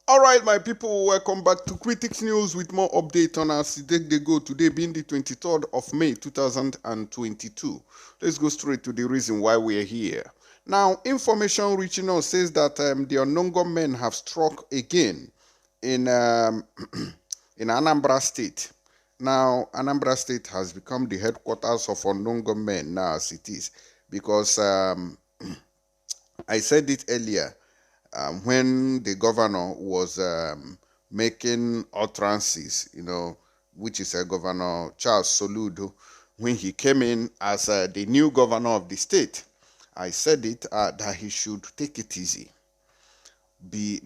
All right, my people, welcome back to Critics News with more update on our they go today being the 23rd of May 2022. Let's go straight to the reason why we're here. Now, information reaching us says that the unknown gunmen have struck again in in Anambra State. Now, Anambra State has become the headquarters of unknown gunmen now as it is, because I said it earlier. When the governor was making utterances, which is Governor Charles Soludo, when he came in as the new governor of the state, I said it that he should take it easy, be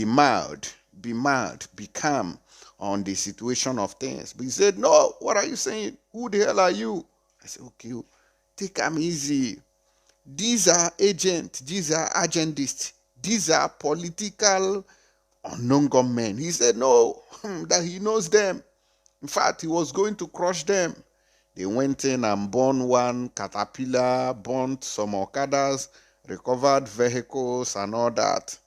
mild, be calm on the situation of things. But he said, "No, what are you saying? Who the hell are you?" I said, "Okay, take them easy. These are agents, these are agendists, these are political unknown gunmen." He said no, that he knows them. In fact, he was going to crush them. They went in and burned one caterpillar, burnt some Okadas, recovered vehicles and all that,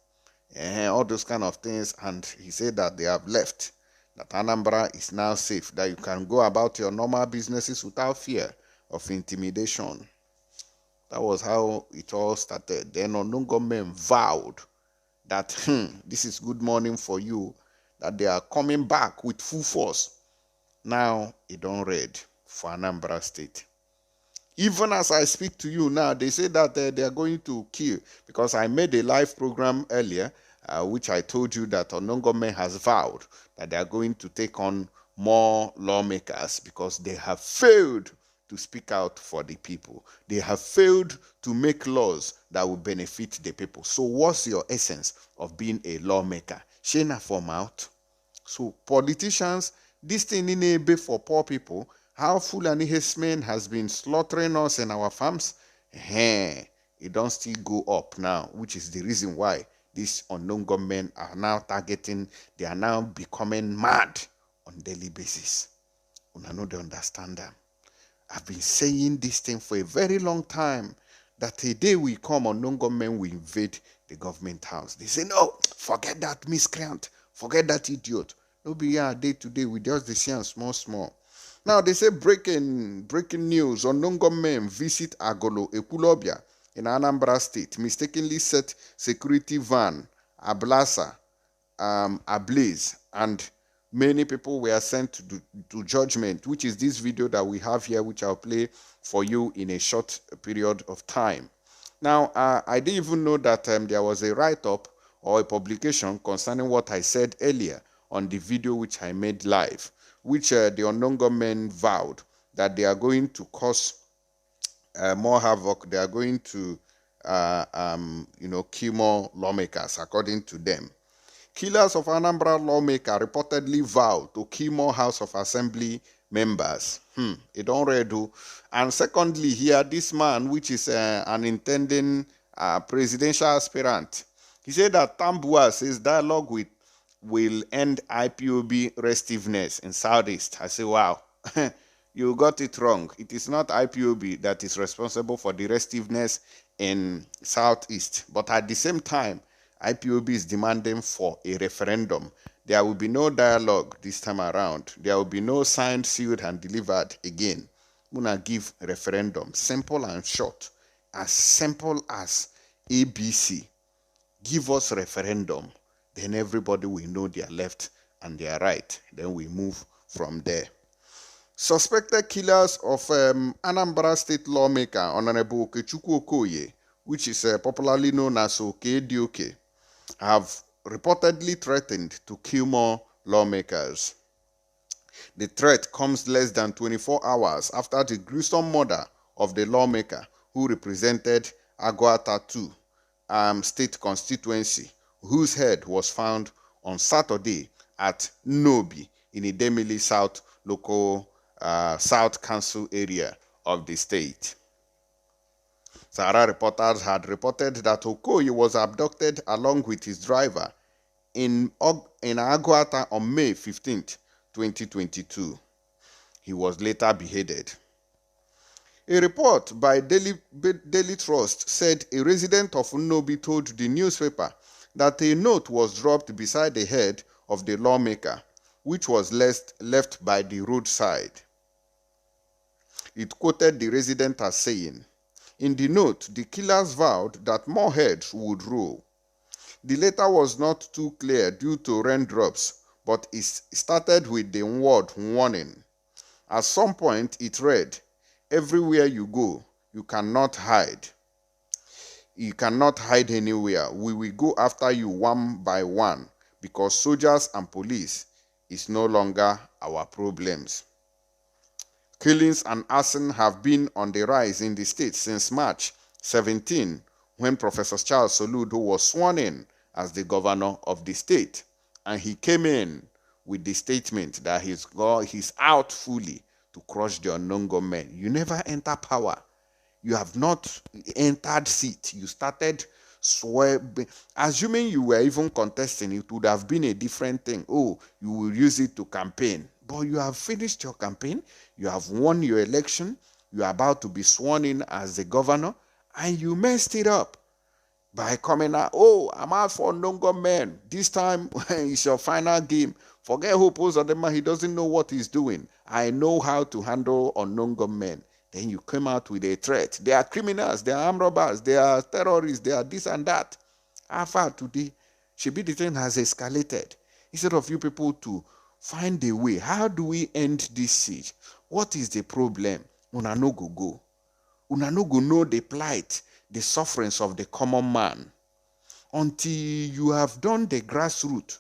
all those kind of things. And he said that they have left, that Anambra is now safe, that you can go about your normal businesses without fear of intimidation. That was how it all started. Then unknown government vowed that this is good morning for you, that they are coming back with full force. Now it don't read for Anambra State. Even as I speak to you now, they say that they are going to kill, because I made a live program earlier, which I told you that unknown government has vowed that they are going to take on more lawmakers because they have failed to speak out for the people. They have failed to make laws that will benefit the people. So what's your essence of being a lawmaker? Shena form out. So politicians, this thing in a bit for poor people, how Fulani Hesman has been slaughtering us in our farms, it don't still go up now, which is the reason why these unknown government are now targeting, they are now becoming mad on daily basis. I know they understand them. I've been saying this thing for a very long time, that a day will come, unknown government will invade the government house. They say, no, forget that miscreant, forget that idiot. No be here day to day, we just the see small. Now they say breaking news, unknown government visit Agulu, Ekulobia in Anambra State, mistakenly set security van ablaze, and many people were sent to judgment, which is this video that we have here, which I'll play for you in a short period of time. Now, I didn't even know that there was a write-up or a publication concerning what I said earlier on the video which I made live, which the unknown government vowed that they are going to cause more havoc. They are going to, kill more lawmakers, according to them. Killers of Anambra lawmaker reportedly vowed to kill more House of Assembly members. It don't read. And secondly, here, this man, which is an intending presidential aspirant, he said that Tambua says dialogue will end IPOB restiveness in Southeast. I say, wow, you got it wrong. It is not IPOB that is responsible for the restiveness in Southeast. But at the same time, IPOB is demanding for a referendum. There will be no dialogue this time around. There will be no signed, sealed, and delivered again. Muna give referendum. Simple and short. As simple as ABC. Give us referendum. Then everybody will know their left and their right. Then we move from there. Suspected killers of Anambra State lawmaker Honorable Okechukwu Okoye, which is popularly known as Okedioke, have reportedly threatened to kill more lawmakers. The threat comes less than 24 hours after the gruesome murder of the lawmaker who represented Agwata 2 state constituency, whose head was found on Saturday at Nobi in Idemili South local South Council area of the state. Sahara reporters had reported that Okoye was abducted along with his driver in Aguata on May 15, 2022. He was later beheaded. A report by Daily Trust said a resident of Nnobi told the newspaper that a note was dropped beside the head of the lawmaker, which was left by the roadside. It quoted the resident as saying, "In the note, the killers vowed that more heads would roll." The letter was not too clear due to raindrops, but it started with the word warning. At some point, it read, "Everywhere you go, you cannot hide. You cannot hide anywhere. We will go after you one by one because soldiers and police is no longer our problems." Killings and arson have been on the rise in the state since March 17, when Professor Charles Soludo was sworn in as the governor of the state. And he came in with the statement that he's out fully to crush the unknown government. You never enter power. You have not entered seat. You started assuming you were even contesting, it would have been a different thing. Oh, you will use it to campaign. But you have finished your campaign. You have won your election. You are about to be sworn in as the governor, and you messed it up by coming out. "Oh, I'm out for unknown government. This time it's your final game. Forget who pulls on the man. He doesn't know what he's doing. I know how to handle unknown government." Then you come out with a threat. They are criminals. They are armed robbers. They are terrorists. They are this and that. How far today? Should the thing has escalated. Instead of you people to find a way. How do we end this siege? What is the problem? Una no go go. Una no go know the plight, the sufferings of the common man, until you have done the grassroots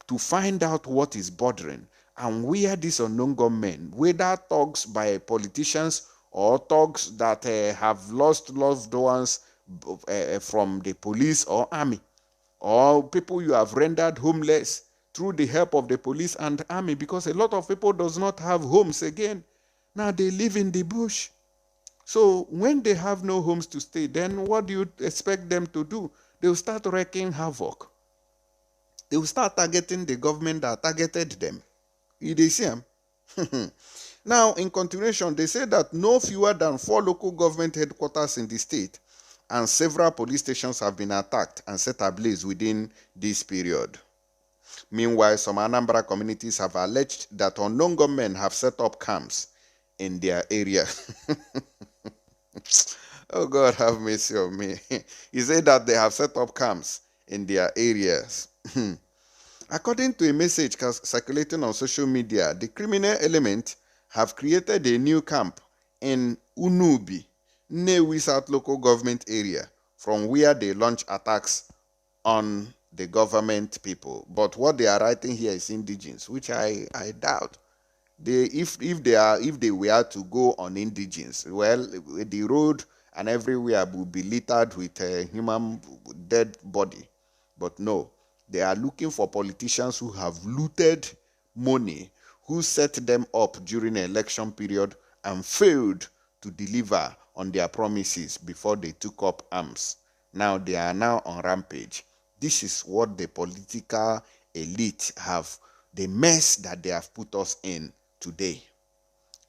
to find out what is bothering and where these unknown government, whether thugs by politicians or thugs that have lost loved ones from the police or army, or people you have rendered homeless through the help of the police and army, because a lot of people does not have homes again. Now they live in the bush. So when they have no homes to stay, then what do you expect them to do? They will start wreaking havoc. They will start targeting the government that targeted them. You see them? Now, in continuation, they say that no fewer than 4 local government headquarters in the state and several police stations have been attacked and set ablaze within this period. Meanwhile, some Anambra communities have alleged that unknown gunmen have set up camps in their area. Oh God, have mercy on me. He said that they have set up camps in their areas. According to a message circulating on social media, the criminal element have created a new camp in Unubi, Nnewi South local government area, from where they launch attacks on the government people. But what they are writing here is indigens, which I doubt. If they were to go on indigens, well, the road and everywhere will be littered with a human dead body. But no, they are looking for politicians who have looted money, who set them up during an election period and failed to deliver on their promises before they took up arms. Now they are now on rampage. This is what the political elite have, the mess that they have put us in today.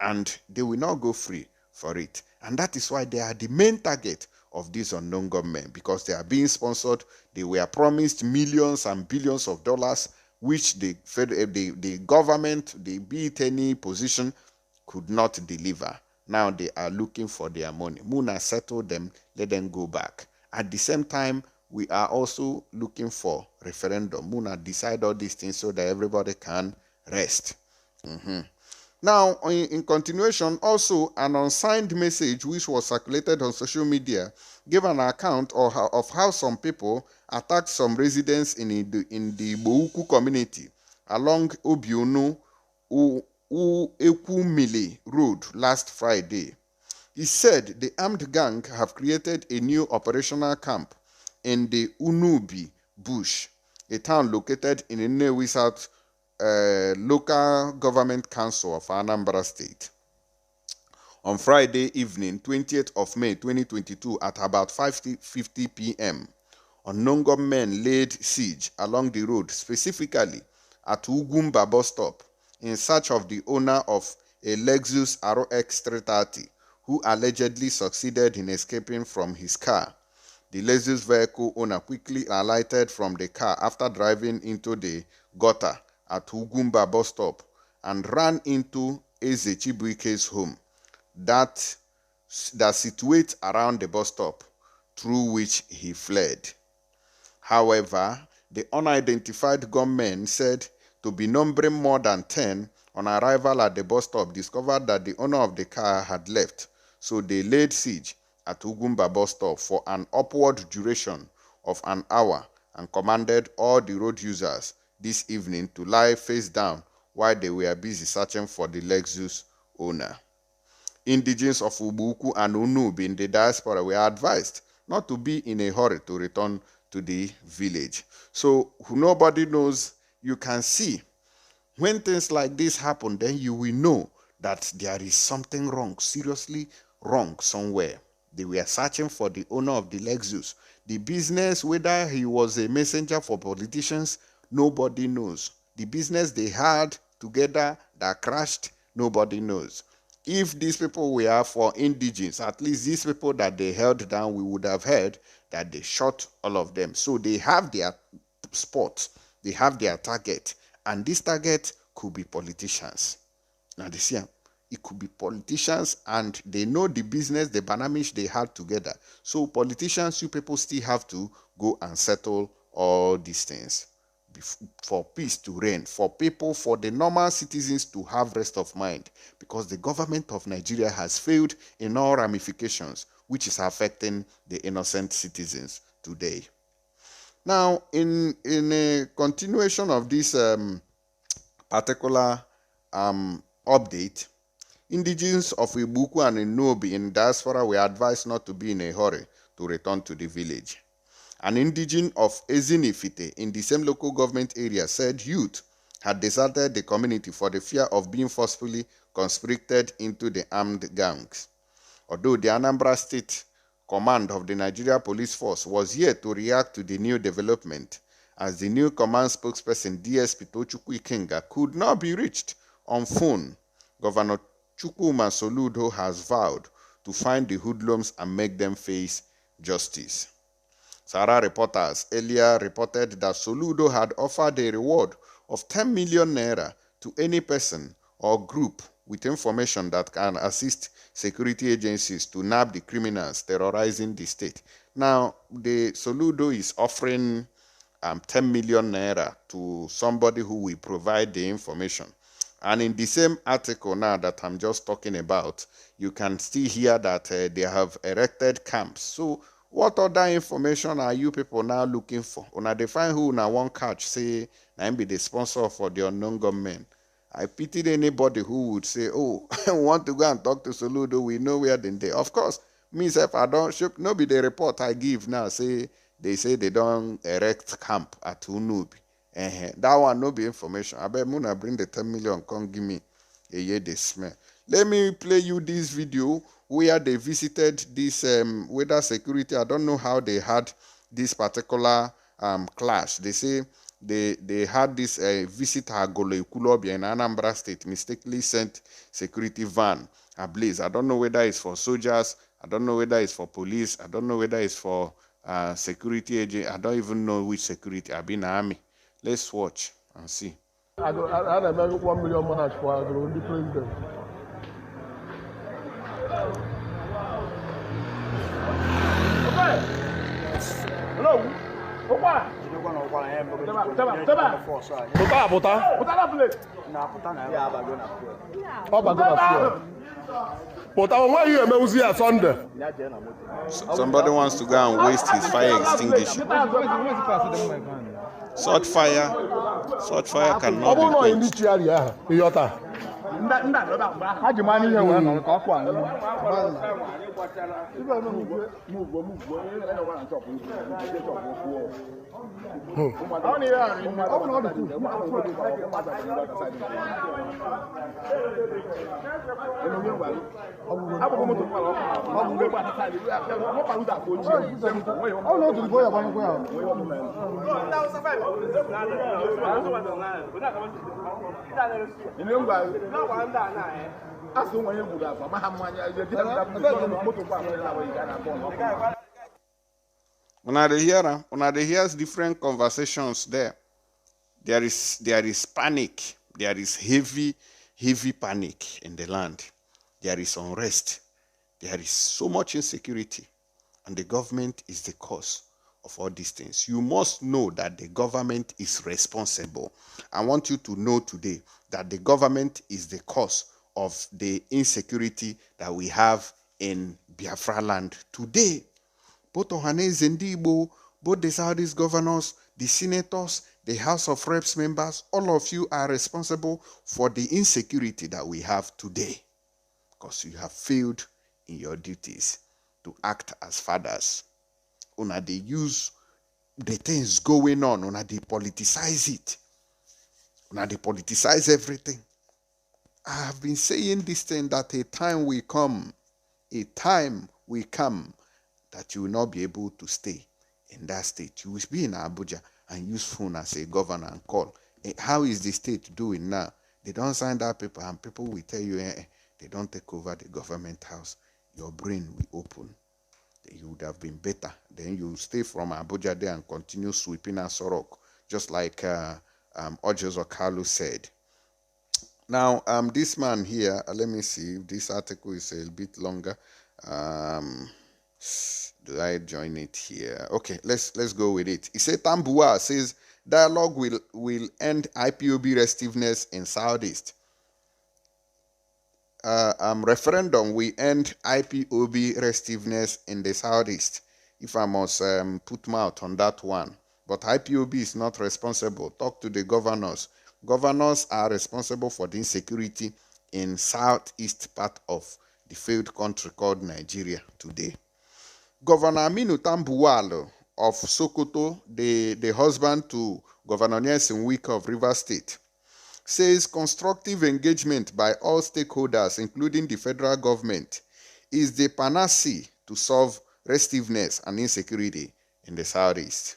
And they will not go free for it. And that is why they are the main target of this unknown government, because they are being sponsored. They were promised millions and billions of dollars, which the government, be it any position, could not deliver. Now they are looking for their money. Muna settled them, let them go back. At the same time, we are also looking for referendum. Muna decide all these things so that everybody can rest. Now, in continuation, also an unsigned message which was circulated on social media gave an account of how some people attacked some residents in the Bouku community along Obionu Ekumile Road last Friday. He said the armed gang have created a new operational camp in the Unubi Bush, a town located in the Nnewi South local government council of Anambra State. On Friday evening, 20th of May 2022, at about 5:50 p.m., unknown gunmen laid siege along the road, specifically at Ugumba bus stop, in search of the owner of a Lexus RX 330, who allegedly succeeded in escaping from his car. The Lexus vehicle owner quickly alighted from the car after driving into the gutter at Ugumba bus stop and ran into Eze Chibuike's home that situates around the bus stop, through which he fled. However, the unidentified gunmen said to be numbering more than 10 on arrival at the bus stop discovered that the owner of the car had left, so they laid siege at Ugumba bus stop for an upward duration of an hour and commanded all the road users this evening to lie face down while they were busy searching for the Lexus owner. Indigenes of Ubuku and Unub in the diaspora were advised not to be in a hurry to return to the village. So nobody knows. You can see when things like this happen, then you will know that there is something wrong, seriously wrong somewhere. They were searching for the owner of the Lexus. The business, whether he was a messenger for politicians, nobody knows. The business they had together that crashed, nobody knows. If these people were for indigenes, at least these people that they held down, we would have heard that they shot all of them. So they have their spot, they have their target, and this target could be politicians. Now they see it could be politicians, and they know the business, the banamish they had together. So politicians, you people still have to go and settle all these things for peace to reign, for people, for the normal citizens to have rest of mind, because the government of Nigeria has failed in all ramifications, which is affecting the innocent citizens today. Now, in a continuation of this particular update, indigenes of Ibuku and Inobi in diaspora were advised not to be in a hurry to return to the village. An indigene of Ezinifite in the same local government area said youth had deserted the community for the fear of being forcefully conscripted into the armed gangs. Although the Anambra State Command of the Nigeria Police Force was yet to react to the new development, as the new command spokesperson DSP Tochukwu Ikenga could not be reached on phone, Governor Chukwuma Soludo has vowed to find the hoodlums and make them face justice. Sarah reporters earlier reported that Soludo had offered a reward of 10 million naira to any person or group with information that can assist security agencies to nab the criminals terrorizing the state. Now, the Soludo is offering 10 million naira to somebody who will provide the information. And in the same article now that I'm just talking about, you can still hear that they have erected camps. So what other information are you people now looking for? Una define who una one catch, say, I be the sponsor for the unknown government. I pitied anybody who would say, oh, I want to go and talk to Soludo, we know where they. Of course, myself, I don't, no be the report I give now, say they don't erect camp at Unubi. That one no be information. I bet Muna bring the 10 million, come give me a year they smell. Let me play you this video where they visited this weather security. I don't know how they had this particular clash. They say they had this visit Agulu in Anambra State, mistakenly sent security van ablaze. I don't know whether it's for soldiers. I don't know whether it's for police. I don't know whether it's for security agent. I don't even know which security. I've been in the army. Let's watch and see. I had a 1 million manage for Agulu, the president. Hello. Somebody wants to go and waste his fire extinguisher. Such fire cannot be quenched. Una dey hear different conversations there. There is panic. There is heavy panic in the land. There is unrest. There is so much insecurity. And the government is the cause of all these things. You must know that the government is responsible. I want you to know today that the government is the cause of the insecurity that we have in Biafra land today. Both Ohaneze Ndi Igbo, both the Saudis governors, the senators, the House of Reps members, all of you are responsible for the insecurity that we have today because you have failed in your duties to act as fathers. Una they use the things going on, una they politicize it. Una they politicize everything. I have been saying this thing that a time will come that you will not be able to stay in that state. You will be in Abuja and use phone as a governor and call. How is the state doing now? They don't sign that paper and people will tell you they don't take over the government house. Your brain will open. You would have been better. Then you stay from Abuja there and continue sweeping Asorok, just like Ojozo Kalu said. Now, this man here, let me see if this article is a bit longer. Do I join it here? Okay, let's go with it. He said Tambua says dialogue will end IPOB restiveness in Southeast. Referendum will end IPOB restiveness in the Southeast. If I must put mouth on that one. But IPOB is not responsible. Talk to the governors. Governors are responsible for the insecurity in southeast part of the failed country called Nigeria today. Governor Aminu Tambuwal of Sokoto, the husband to Governor Nelson Wike of Rivers State, says constructive engagement by all stakeholders, including the federal government, is the panacea to solve restiveness and insecurity in the southeast.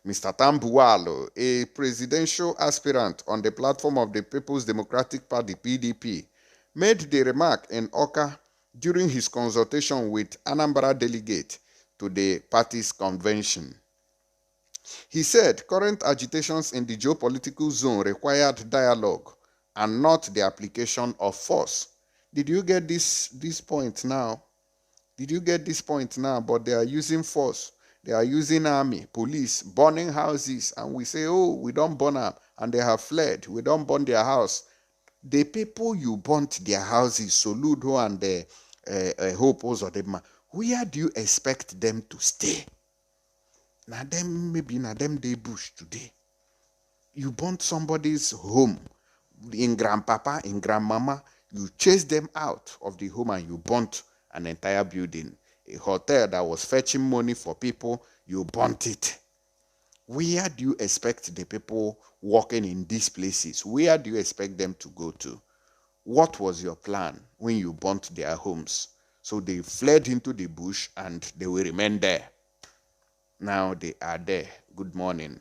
Mr. Tambuwal, a presidential aspirant on the platform of the People's Democratic Party, PDP, made the remark in Oka during his consultation with Anambra delegate to the party's convention. He said current agitations in the geopolitical zone required dialogue and not the application of force. Did you get this point now? Did you get this point now? But they are using force. They are using army, police, burning houses. And we say, oh, we don't burn up. And they have fled. We don't burn their house. The people you burnt their houses, Soludo and the Hope Ozodema, where do you expect them to stay? Now them, maybe now them they bush today. You burnt somebody's home in grandpapa, in grandmama. You chase them out of the home and you burnt an entire building. A hotel that was fetching money for people, you burnt it. Where do you expect the people working in these places? Where do you expect them to go to? What was your plan when you burnt their homes? So they fled into the bush and they will remain there. Now they are there. Good morning.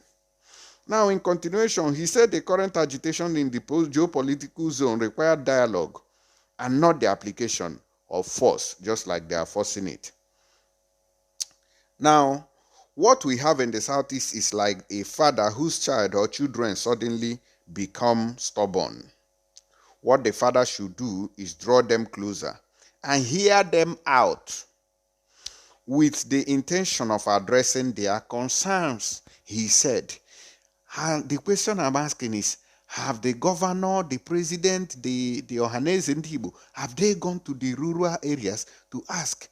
Now, in continuation, he said the current agitation in the geopolitical zone required dialogue and not the application of force, just like they are forcing it. Now, what we have in the Southeast is like a father whose child or children suddenly become stubborn. What the father should do is draw them closer and hear them out with the intention of addressing their concerns, he said. And the question I'm asking is, have the governor, the president, the Ohaneze Ndi Igbo, have they gone to the rural areas to ask,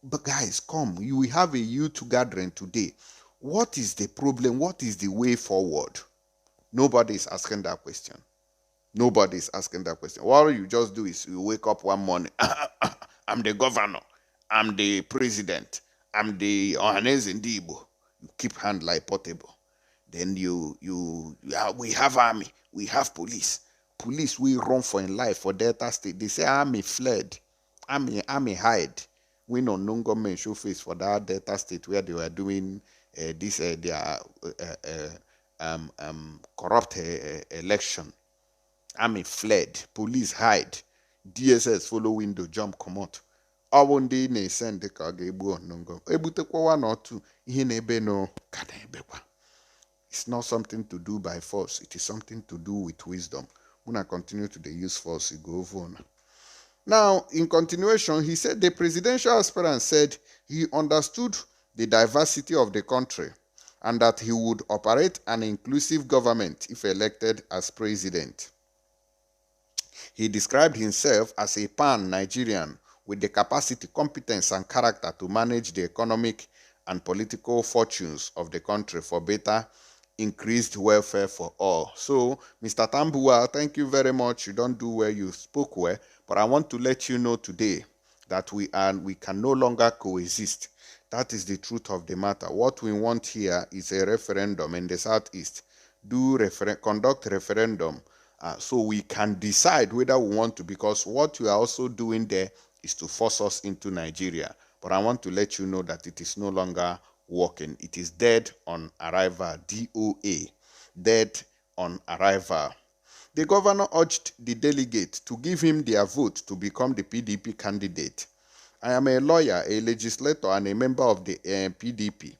but guys, come, you will have a youth gathering today. What is the problem? What is the way forward? Nobody is asking that question. Nobody is asking that question. What you just do is you wake up one morning, I'm the governor, I'm the president, I'm the Ohaneze Ndi Igbo. You keep hand like portable. Then we have army, we have police. Police we run for in life for Delta State. They say army fled, army hide. We know no government show face for that Delta State where they were doing their corrupt election. Army fled, police hide, DSS follow window jump come out. ọwụ ndị na-ese ndị ka ọ ga-egbu onongo egbutekwa one or two ihe na-ebe no ka na-ebekwa. It's not something to do by force. It is something to do with wisdom. When I continue to use force, it go over. Now, in continuation, he said the presidential aspirant said he understood the diversity of the country and that he would operate an inclusive government if elected as president. He described himself as a pan-Nigerian with the capacity, competence, and character to manage the economic and political fortunes of the country for better, increased welfare for all. So, Mr. Tambuwal, thank you very much. You don't do well, you spoke well, but I want to let you know today that we can no longer coexist. That is the truth of the matter. What we want here is a referendum in the Southeast. Conduct referendum so we can decide whether we want to, because what you are also doing there is to force us into Nigeria. But I want to let you know that it is no longer working. It is dead on arrival, DOA, dead on arrival. The governor urged the delegates to give him their vote to become the PDP candidate. I am a lawyer, a legislator, and a member of the PDP.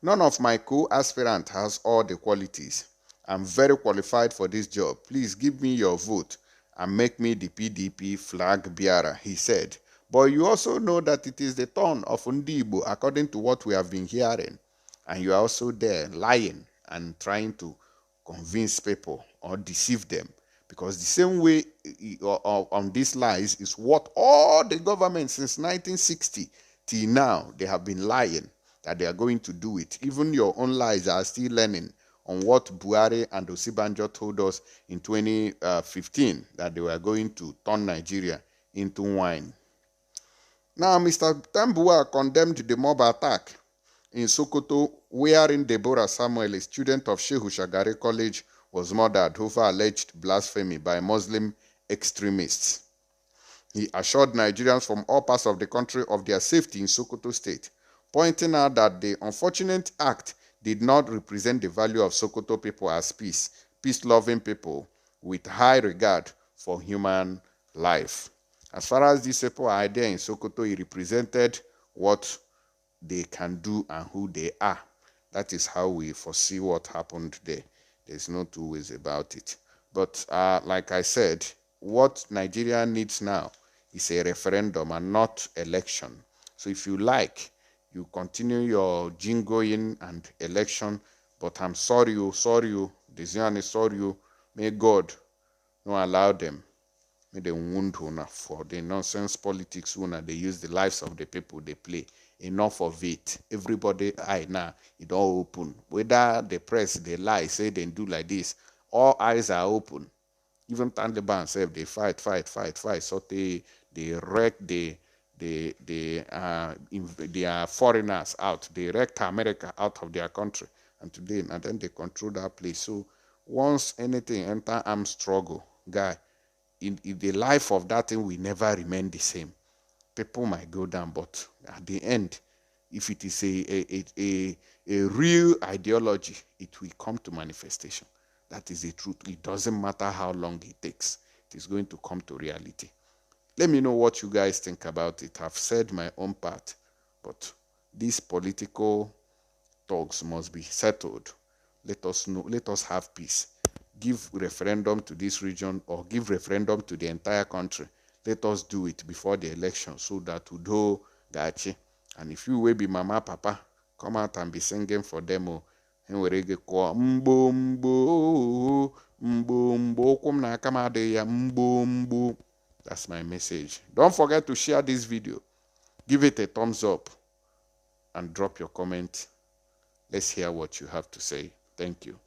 None of my co-aspirants has all the qualities. I'm very qualified for this job. Please give me your vote and make me the PDP flag bearer, he said. But you also know that it is the turn of Ndibo, according to what we have been hearing. And you are also there lying and trying to convince people or deceive them. Because the same way on these lies is what all the governments since 1960 till now, they have been lying that they are going to do it. Even your own lies are still learning on what Buhari and Osibanjo told us in 2015, that they were going to turn Nigeria into wine. Now, Mr. Tambuwal condemned the mob attack in Sokoto, wherein Deborah Samuel, a student of Shehu Shagari College, was murdered over alleged blasphemy by Muslim extremists. He assured Nigerians from all parts of the country of their safety in Sokoto State, pointing out that the unfortunate act did not represent the value of Sokoto people as peace-loving people with high regard for human life. As far as these people are there in Sokoto, it represented what they can do and who they are. That is how we foresee what happened there. There's no two ways about it. But like I said, what Nigeria needs now is a referendum and not election. So if you like, you continue your jingoing and election, but I'm sorry, Desian is sorry, may God not allow them. May they wound una for the nonsense politics una they use the lives of the people they play. Enough of it. Everybody eye now, it all open. Whether the press they lie, say they do like this, all eyes are open. Even Taliban say they fight. So they wreck they are foreigners out. They wrecked America out of their country. And today, and then they control that place. So once anything enter armed struggle, guy, in the life of that thing will never remain the same. People might go down, but at the end, if it is a real ideology, it will come to manifestation. That is the truth. It doesn't matter how long it takes. It is going to come to reality. Let me know what you guys think about it. I've said my own part, but these political talks must be settled. Let us know. Let us have peace. Give referendum to this region or give referendum to the entire country. Let us do it before the election so that Udo Gachi. And if you will be mama, papa, come out and be singing for them. Mbo mbo mbo mbo. That's my message. Don't forget to share this video. Give it a thumbs up and drop your comment. Let's hear what you have to say. Thank you.